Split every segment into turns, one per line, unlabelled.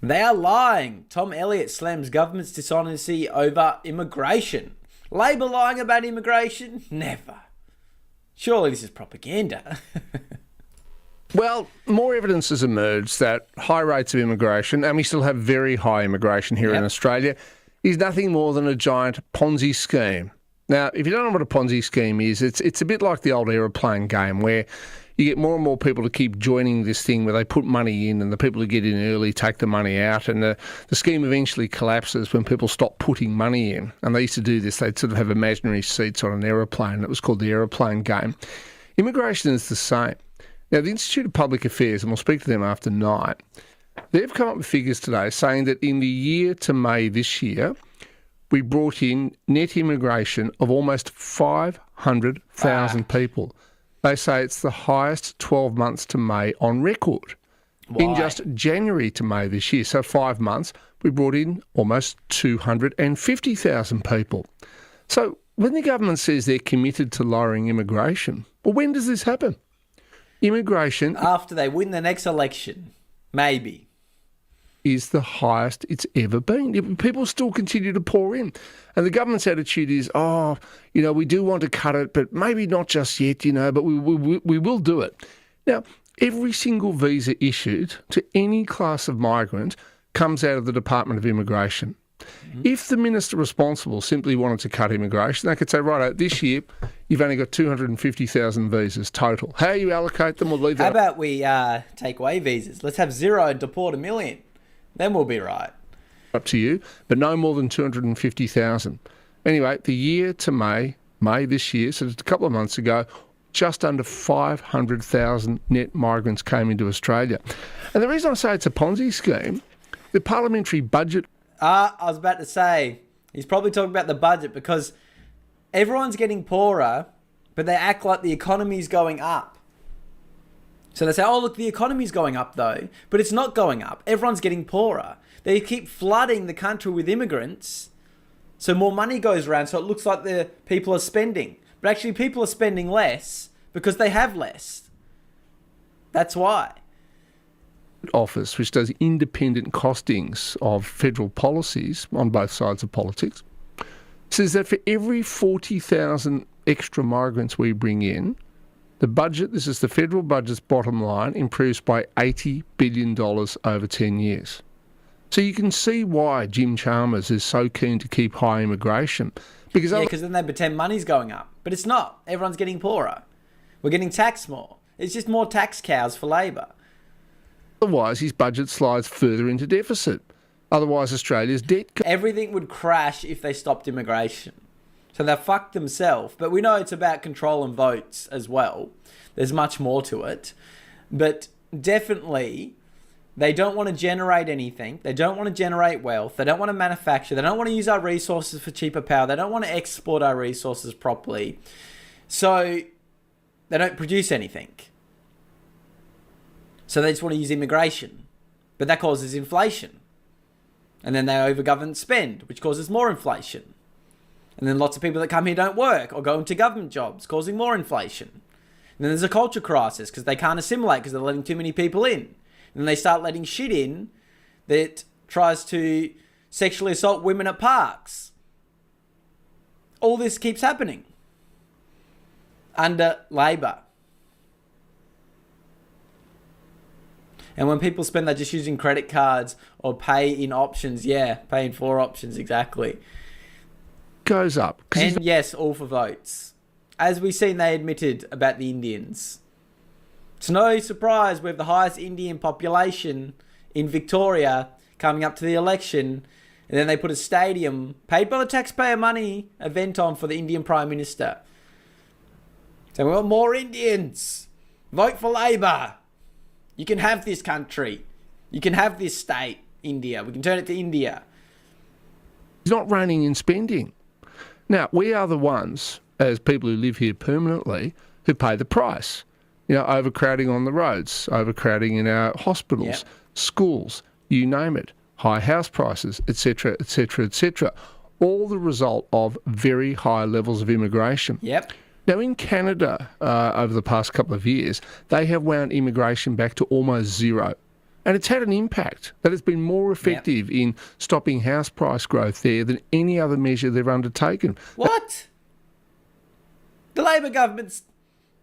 They are lying. Tom Elliott slams government's dishonesty over immigration. Labor lying about immigration? Never. Surely this is propaganda.
Well, more evidence has emerged that high rates of immigration, and we still have very high immigration here in Australia, is nothing more than a giant Ponzi scheme. Now, if you don't know what a Ponzi scheme is, it's a bit like the old aeroplane game where you get more and more people to keep joining this thing where they put money in and the people who get in early take the money out, and the scheme eventually collapses when people stop putting money in. And they used to do this. They'd sort of have imaginary seats on an aeroplane. It was called the aeroplane game. Immigration is the same. Now, the Institute of Public Affairs, and we'll speak to them after 9, they've come up with figures today saying that in the year to May this year, we brought in net immigration of almost 500,000 people. They say it's the highest 12 months to May on record.
Why?
In just January to May this year, so 5 months, we brought in almost 250,000 people. So when the government says they're committed to lowering immigration, well, when does this happen? Immigration
After they win the next election. Maybe.
is the highest it's ever been. People still continue to pour in. And the government's attitude is, we do want to cut it, but maybe not just yet, but we will do it. Now, every single visa issued to any class of migrant comes out of the Department of Immigration. If the minister responsible simply wanted to cut immigration, they could say, right, this year you've only got 250,000 visas total. How you allocate them, we'll leave that
How about we take away visas? Let's have 0 and deport 1 million. Then we'll be right.
up to you, but no more than 250,000. Anyway, the year to May this year, so just a couple of months ago, just under 500,000 net migrants came into Australia. And the reason I say it's a Ponzi scheme, the parliamentary budget...
I was about to say, he's probably talking about the budget because everyone's getting poorer, but they act like the economy's going up. So they say, oh, look, the economy's going up though, but it's not going up. Everyone's getting poorer. They keep flooding the country with immigrants, so more money goes around, so it looks like the people are spending. But actually people are spending less because they have less. That's why.
Office, which does independent costings of federal policies on both sides of politics, says that for every 40,000 extra migrants we bring in, the budget, this is the federal budget's bottom line, improves by $80 billion over 10 years. So you can see why Jim Chalmers is so keen to keep high immigration. Because
then they pretend money's going up. But it's not. Everyone's getting poorer. We're getting taxed more. It's just more tax cows for Labor.
otherwise his budget slides further into deficit. Otherwise Australia's debt...
Everything would crash if they stopped immigration. So they've fucked themselves. But we know it's about control and votes as well. There's much more to it. But definitely, they don't want to generate anything. They don't want to generate wealth. They don't want to manufacture. They don't want to use our resources for cheaper power. They don't want to export our resources properly. So they don't produce anything. So they just want to use immigration. But that causes inflation. And then they over-government spend, which causes more inflation. And then lots of people that come here don't work or go into government jobs, causing more inflation. And then there's a culture crisis because they can't assimilate because they're letting too many people in. And then they start letting shit in that tries to sexually assault women at parks. All this keeps happening under Labor. And when people spend, they're just using credit cards or pay in options. Yeah, pay in 4 options, exactly.
goes up.
And yes, all for votes. As we've seen, they admitted about the Indians. It's no surprise we have the highest Indian population in Victoria coming up to the election. And then they put a stadium, paid by the taxpayer money, event on for the Indian Prime Minister. So we want more Indians. Vote for Labor. You can have this country. You can have this state, India. We can turn it to India.
He's not reining in spending. Now, we are the ones, as people who live here permanently, who pay the price. You know, overcrowding on the roads, overcrowding in our hospitals, schools, you name it, high house prices, etc., etc., etc. All the result of very high levels of immigration.
Yep.
Now, in Canada, over the past couple of years, they have wound immigration back to almost zero. And it's had an impact. That it's been more effective in stopping house price growth there than any other measure they've undertaken.
What? The Labor government's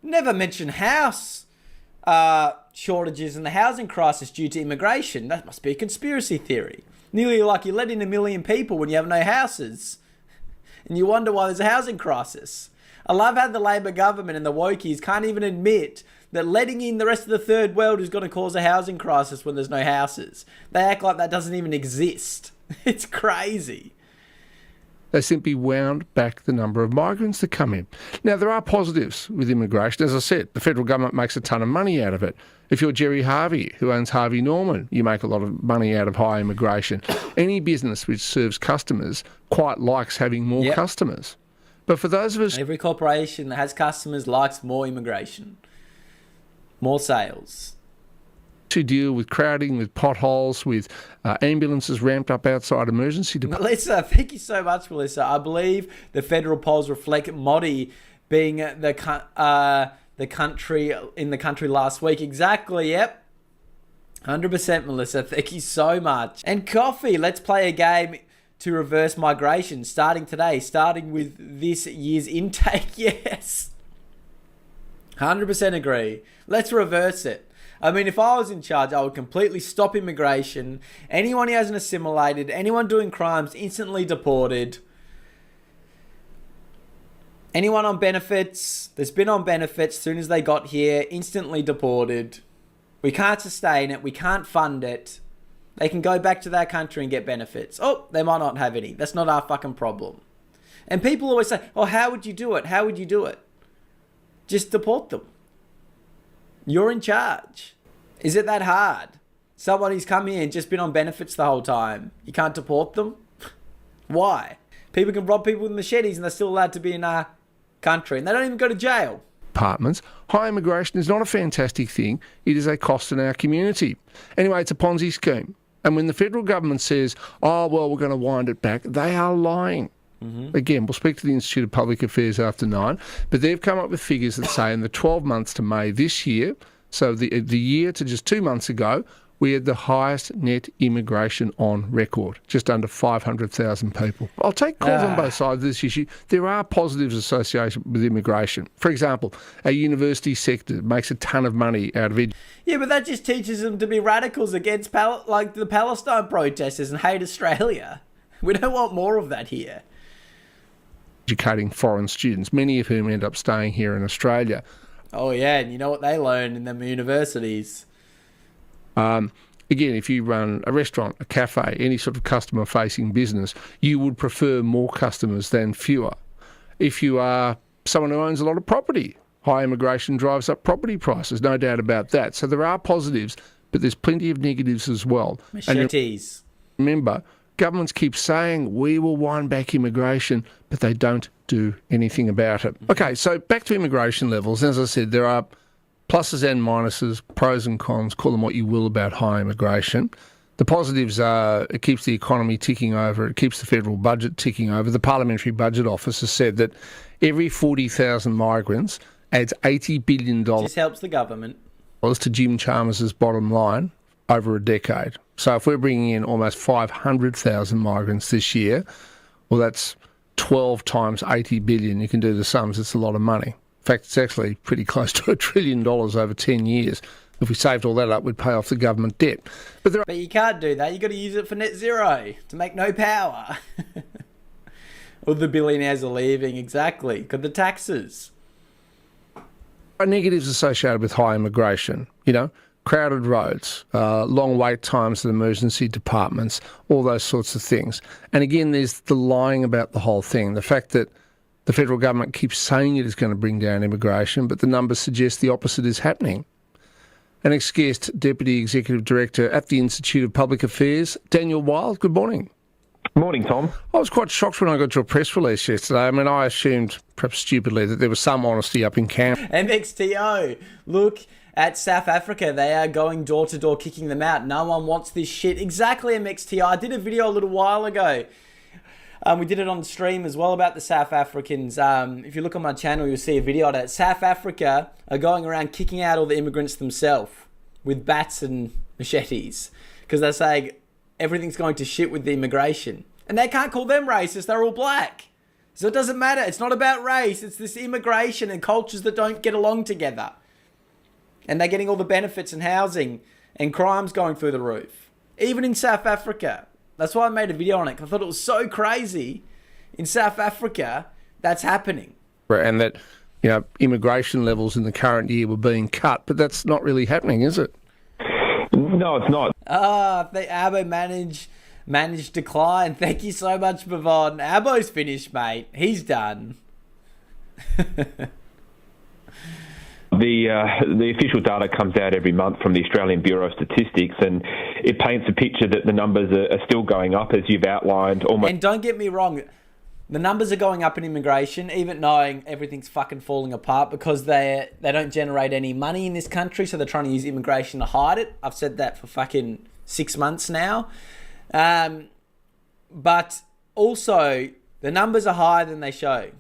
never mentioned house shortages and the housing crisis due to immigration. That must be a conspiracy theory. Nearly like you let in 1 million people when you have no houses. And you wonder why there's a housing crisis. I love how the Labor government and the wokies can't even admit that letting in the rest of the third world is going to cause a housing crisis when there's no houses. They act like that doesn't even exist. It's crazy.
They simply wound back the number of migrants that come in. Now, there are positives with immigration. As I said, the federal government makes a ton of money out of it. If you're Jerry Harvey, who owns Harvey Norman, you make a lot of money out of high immigration. Any business which serves customers quite likes having more customers. But for those of us...
Every corporation that has customers likes more immigration. More sales.
To deal with crowding, with potholes, with ambulances ramped up outside emergency departments.
Melissa, thank you so much, Melissa. I believe the federal polls reflect Modi being the country in the country last week. Exactly, yep. 100%, Melissa. Thank you so much. And coffee, let's play a game to reverse migration starting today, starting with this year's intake. Yes. 100% agree. Let's reverse it. I mean, if I was in charge, I would completely stop immigration. Anyone who hasn't assimilated, anyone doing crimes, instantly deported. Anyone on benefits, that's been on benefits as soon as they got here, instantly deported. We can't sustain it. We can't fund it. They can go back to their country and get benefits. Oh, they might not have any. That's not our fucking problem. And people always say, oh, how would you do it? How would you do it? Just deport them. You're in charge. Is it that hard? Someone who's come here and just been on benefits the whole time. You can't deport them? Why? People can rob people with machetes and they're still allowed to be in our country. And they don't even go to jail.
Apartments. High immigration is not a fantastic thing. It is a cost in our community. Anyway, it's a Ponzi scheme. And when the federal government says, oh, well, we're going to wind it back, they are lying. Again, we'll speak to the Institute of Public Affairs after 9, but they've come up with figures that say in the 12 months to May this year, so the year to just 2 months ago, we had the highest net immigration on record, just under 500,000 people. I'll take calls on both sides of this issue. There are positives associated with immigration. For example, our university sector makes a ton of money out of it.
Yeah, but that just teaches them to be radicals against like the Palestine protesters and hate Australia. We don't want more of that here.
Educating foreign students, many of whom end up staying here in Australia.
Oh yeah, and you know what they learn in them universities?
Again, if you run a restaurant, a cafe, any sort of customer-facing business, you would prefer more customers than fewer. If you are someone who owns a lot of property, high immigration drives up property prices, no doubt about that. So there are positives, but there's plenty of negatives as well.
Machetes.
And remember, governments keep saying we will wind back immigration, but they don't do anything about it. Okay, so back to immigration levels. As I said, there are pluses and minuses, pros and cons, call them what you will about high immigration. The positives are it keeps the economy ticking over, it keeps the federal budget ticking over. The Parliamentary Budget Office has said that every 40,000 migrants adds $80 billion.
This helps the government.
To Jim Chalmers' bottom line over a decade. So if we're bringing in almost 500,000 migrants this year, well, that's 12 times 80 billion. You can do the sums. It's a lot of money. In fact, it's actually pretty close to $1 trillion over 10 years. If we saved all that up, we'd pay off the government debt. But
you can't do that. You've got to use it for net zero to make no power. All the billionaires are leaving. Exactly. Got the taxes.
Are negatives associated with high immigration. You know, crowded roads, long wait times at emergency departments, all those sorts of things. And again, there's the lying about the whole thing. The fact that the federal government keeps saying it is going to bring down immigration, but the numbers suggest the opposite is happening. An ex-guest Deputy Executive Director at the Institute of Public Affairs, Daniel Wild. Good morning.
Morning, Tom.
I was quite shocked when I got your press release yesterday. I mean, I assumed, perhaps stupidly, that there was some honesty up in camp.
MXTO, look at South Africa. They are going door to door kicking them out. No one wants this shit. Exactly, MXTO. I did a video a little while ago. We did it on stream as well about the South Africans. If you look on my channel, you'll see a video of that. South Africa are going around kicking out all the immigrants themselves with bats and machetes because they're saying everything's going to shit with the immigration. And they can't call them racist. They're all black. So it doesn't matter. It's not about race. It's this immigration and cultures that don't get along together. And they're getting all the benefits and housing and crimes going through the roof. Even in South Africa. That's why I made a video on it. 'Cause I thought it was so crazy. In South Africa, that's happening.
And that, immigration levels in the current year were being cut, but that's not really happening, is it?
No, it's not.
The Abo managed decline. Thank you so much, Bavon. Abo's finished, mate. He's done.
The official data comes out every month from the Australian Bureau of Statistics, and it paints a picture that the numbers are still going up, as you've outlined.
And don't get me wrong, the numbers are going up in immigration, even knowing everything's fucking falling apart because they don't generate any money in this country, so they're trying to use immigration to hide it. I've said that for fucking 6 months now. But also, the numbers are higher than they show.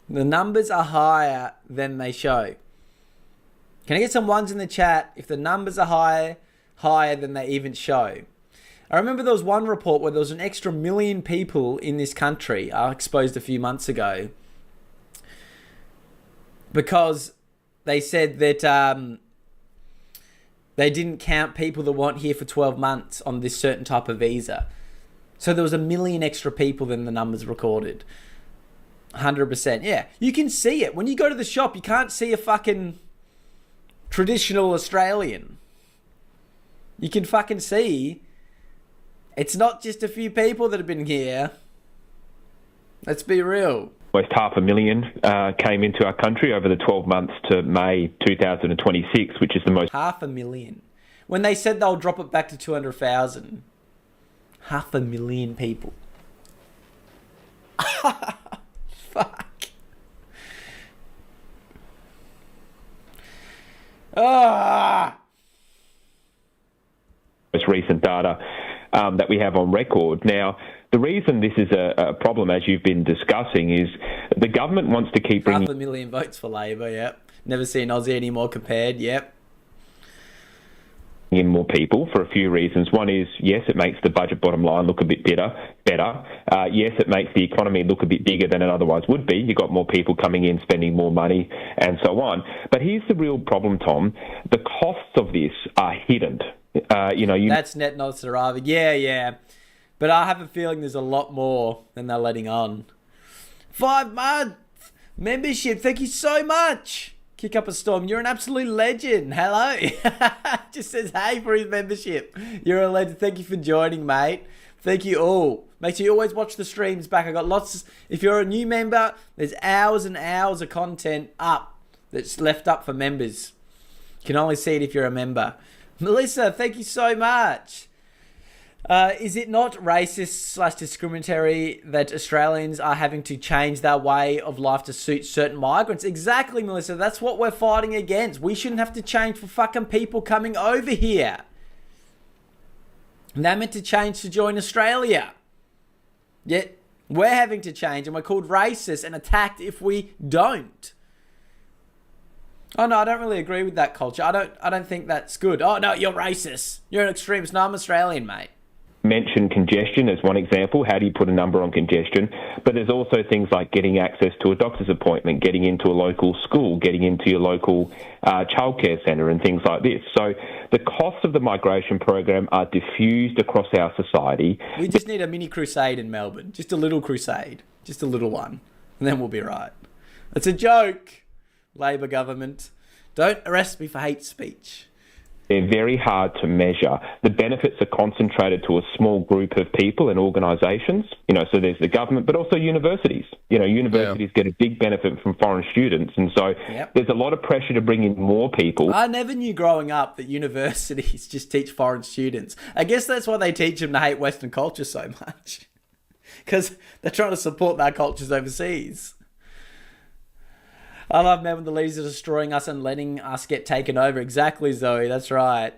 The numbers are higher than they show. Can I get some ones in the chat if the numbers are higher than they even show? I remember there was one report where there was an extra 1 million people in this country exposed a few months ago because they said that they didn't count people that weren't here for 12 months on this certain type of visa. So there was 1 million extra people than the numbers recorded. 100%. Yeah, you can see it. When you go to the shop, you can't see a fucking traditional Australian. You can fucking see it's not just a few people that have been here. Let's be real.
Almost 500,000 came into our country over the 12 months to May 2026, which is the most...
500,000. When they said they'll drop it back to 200,000. 500,000 people. Fuck.
Most recent data that we have on record. Now, the reason this is a problem, as you've been discussing, is the government wants to keep bringing...
500,000 votes for Labor, yep. Never seen Aussie anymore compared, yep.
In more people for a few reasons. One is, yes, it makes the budget bottom line look a bit better. Yes, it makes the economy look a bit bigger than it otherwise would be. You've got more people coming in, spending more money, and so on. But here's the real problem, Tom. The costs of this are hidden.
That's net not surviving. Yeah. But I have a feeling there's a lot more than they're letting on. 5 month membership. Thank you so much. Kick up a storm. You're an absolute legend. Hello. Just says hey for his membership. You're a legend. Thank you for joining, mate. Thank you all. Make sure you always watch the streams back. I got lots. If you're a new member, there's hours and hours of content up that's left up for members. You can only see it if you're a member. Melissa, thank you so much. Is it not racist/discriminatory that Australians are having to change their way of life to suit certain migrants? Exactly, Melissa. That's what we're fighting against. We shouldn't have to change for fucking people coming over here. And they're meant to change to join Australia. Yet we're having to change and we're called racist and attacked if we don't. Oh no, I don't really agree with that culture. I don't think that's good. Oh no, you're racist. You're an extremist. No, I'm Australian, mate.
Mention congestion as one example. How do you put a number on congestion? But there's also things like getting access to a doctor's appointment, getting into a local school, getting into your local childcare centre and things like this. So the costs of the migration program are diffused across our society.
We just need a mini crusade in Melbourne. Just a little crusade. Just a little one. And then we'll be right. It's a joke, Labor government. Don't arrest me for hate speech.
They're very hard to measure. The benefits are concentrated to a small group of people and organisations. So there's the government, but also universities. Universities get a big benefit from foreign students. And so There's a lot of pressure to bring in more people.
I never knew growing up that universities just teach foreign students. I guess that's why they teach them to hate Western culture so much. Because they're trying to support their cultures overseas. I love, man, when the leaders are destroying us and letting us get taken over. Exactly, Zoe. That's right.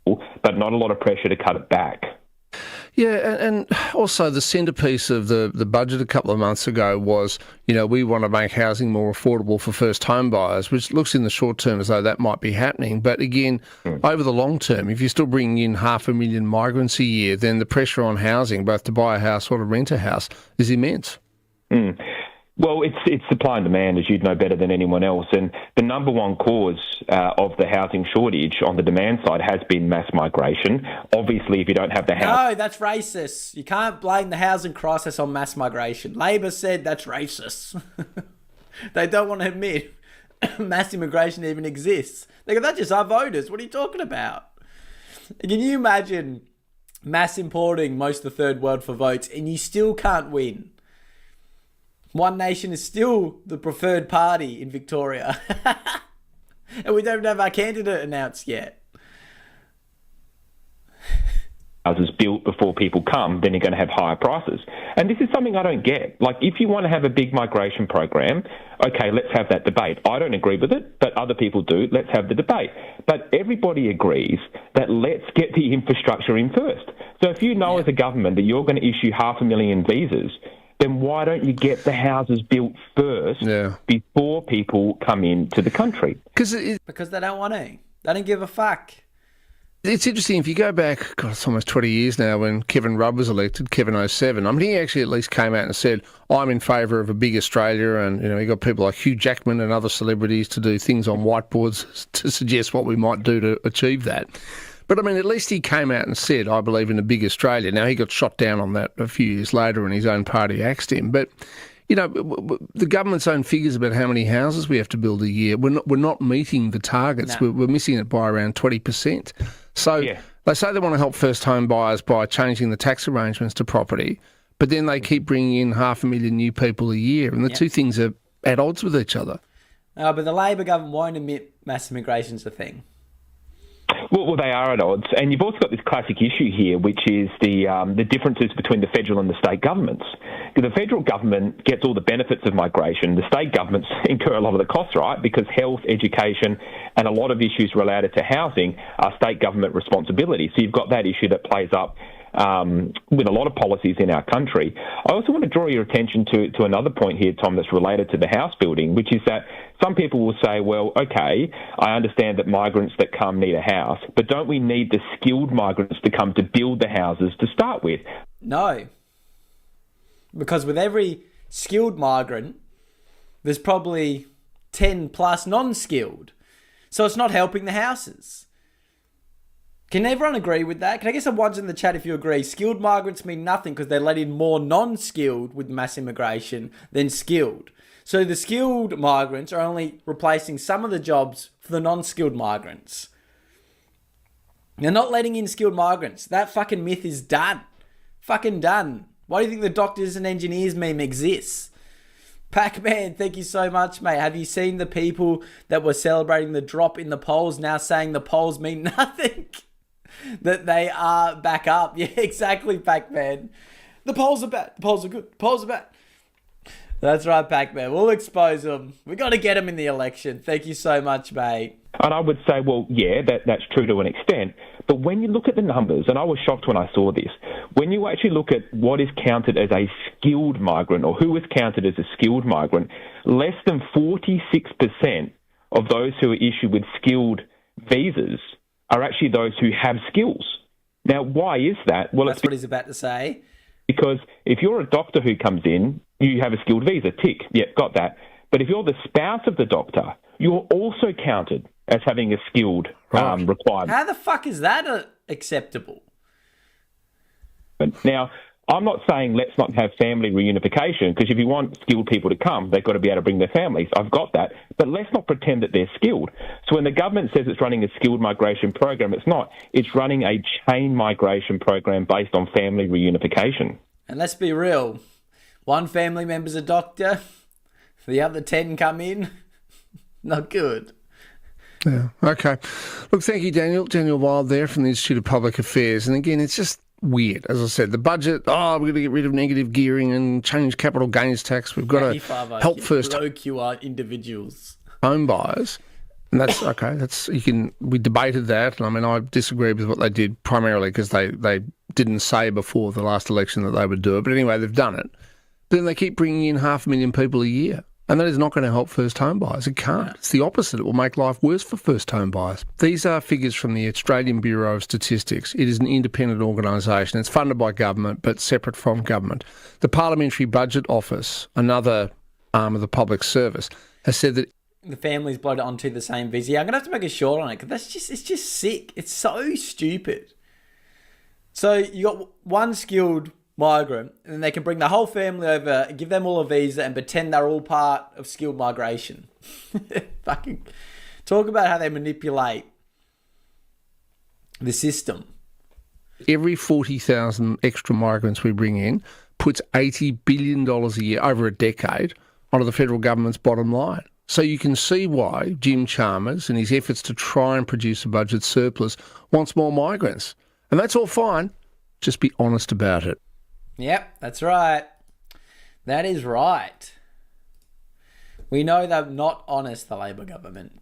But not a lot of pressure to cut it back.
Yeah, and also the centrepiece of the budget a couple of months ago was, we want to make housing more affordable for first home buyers, which looks in the short term as though that might be happening. But again, over the long term, if you're still bringing in 500,000 migrants a year, then the pressure on housing, both to buy a house or to rent a house, is immense.
Well, it's supply and demand, as you'd know better than anyone else. And the number one cause of the housing shortage on the demand side has been mass migration. Obviously, if you don't have the house...
No, that's racist. You can't blame the housing crisis on mass migration. Labor said that's racist. They don't want to admit mass immigration even exists. They go, that's just our voters. What are you talking about? Can you imagine mass importing most of the third world for votes and you still can't win? One Nation is still the preferred party in Victoria. And we don't have our candidate announced yet.
Houses built before people come, then you're going to have higher prices. And this is something I don't get. Like, if you want to have a big migration program, okay, let's have that debate. I don't agree with it, but other people do. Let's have the debate. But everybody agrees that let's get the infrastructure in first. So if you know as a government that you're going to issue 500,000 visas, then why don't you get the houses built first before people come into the country?
Because they don't want to. They don't give a fuck.
It's interesting, if you go back, God, it's almost 20 years now, when Kevin Rudd was elected, Kevin 07, I mean, he actually at least came out and said, I'm in favour of a big Australia, and, you got people like Hugh Jackman and other celebrities to do things on whiteboards to suggest what we might do to achieve that. But, I mean, at least he came out and said, I believe in a big Australia. Now, he got shot down on that a few years later and his own party axed him. But, the government's own figures about how many houses we have to build a year, we're not meeting the targets.
No.
We're missing it by around 20%. So they say they want to help first home buyers by changing the tax arrangements to property, but then they keep bringing in 500,000 new people a year. And the two things are at odds with each other.
But the Labor government won't admit mass immigration's a thing.
Well, they are at odds, and you've also got this classic issue here, which is the differences between the federal and the state governments. The federal government gets all the benefits of migration. The state governments incur a lot of the costs, right? Because health, education, and a lot of issues related to housing are state government responsibility. So you've got that issue that plays up with a lot of policies in our country. I also want to draw your attention to another point here, Tom, that's related to the house building, which is that some people will say, well, okay, I understand that migrants that come need a house, but don't we need the skilled migrants to come to build the houses to start with?
No. Because with every skilled migrant, there's probably 10 plus non-skilled. So it's not helping the houses. Can everyone agree with that? Can I get some ones in the chat if you agree? Skilled migrants mean nothing because they let in more non-skilled with mass immigration than skilled. So the skilled migrants are only replacing some of the jobs for the non-skilled migrants. They're not letting in skilled migrants. That fucking myth is done. Fucking done. Why do you think the doctors and engineers meme exists? Pac-Man, thank you so much, mate. Have you seen the people that were celebrating the drop in the polls now saying the polls mean nothing? That they are back up. Yeah, exactly, Pac-Man. The polls are bad. The polls are good. The polls are bad. That's right, Pac-Man. We'll expose them. We got to get them in the election. Thank you so much, mate.
And I would say, well, yeah, that's true to an extent. But when you look at the numbers, and I was shocked when I saw this, when you actually look at what is counted as a skilled migrant or who is counted as a skilled migrant, less than 46% of those who are issued with skilled visas are actually those who have skills. Now, why is that? Well,
that's what he's about to say.
Because if you're a doctor who comes in, you have a skilled visa, tick, yeah, got that. But if you're the spouse of the doctor, you're also counted as having a skilled requirement.
How the fuck is that acceptable?
Now, I'm not saying let's not have family reunification, because if you want skilled people to come, they've got to be able to bring their families. I've got that. But let's not pretend that they're skilled. So when the government says it's running a skilled migration program, it's not. It's running a chain migration program based on family reunification. And
let's be real. One family member's a doctor, the other 10 come in. Not good.
Yeah, okay. Look, thank you, Daniel. Daniel Wild there from the Institute of Public Affairs. And again, it's just weird. As I said, the budget, we're going to get rid of negative gearing and change capital gains tax. We've got to help first
low QR individuals,
home buyers. And that's okay. We debated that. And I mean, I disagree with what they did primarily because they didn't say before the last election that they would do it. But anyway, they've done it. Then they keep bringing in 500,000 people a year. And that is not going to help first home buyers. It can't. It's the opposite. It will make life worse for first home buyers. These are figures from the Australian Bureau of Statistics. It is an independent organisation. It's funded by government, but separate from government. The Parliamentary Budget Office, another arm of the public service, has said that
the families bloated onto the same visa. I'm going to have to make a short on it because it's just sick. It's so stupid. So you got one skilled migrant, and then they can bring the whole family over, give them all a visa, and pretend they're all part of skilled migration. Fucking talk about how they manipulate the system.
every 40,000 extra migrants we bring in puts $80 billion a year over a decade onto the federal government's bottom line. So you can see why Jim Chalmers, in his efforts to try and produce a budget surplus, wants more migrants. And that's all fine. Just be honest about it.
Yep, that's right. That is right. We know they're not honest, the Labor government.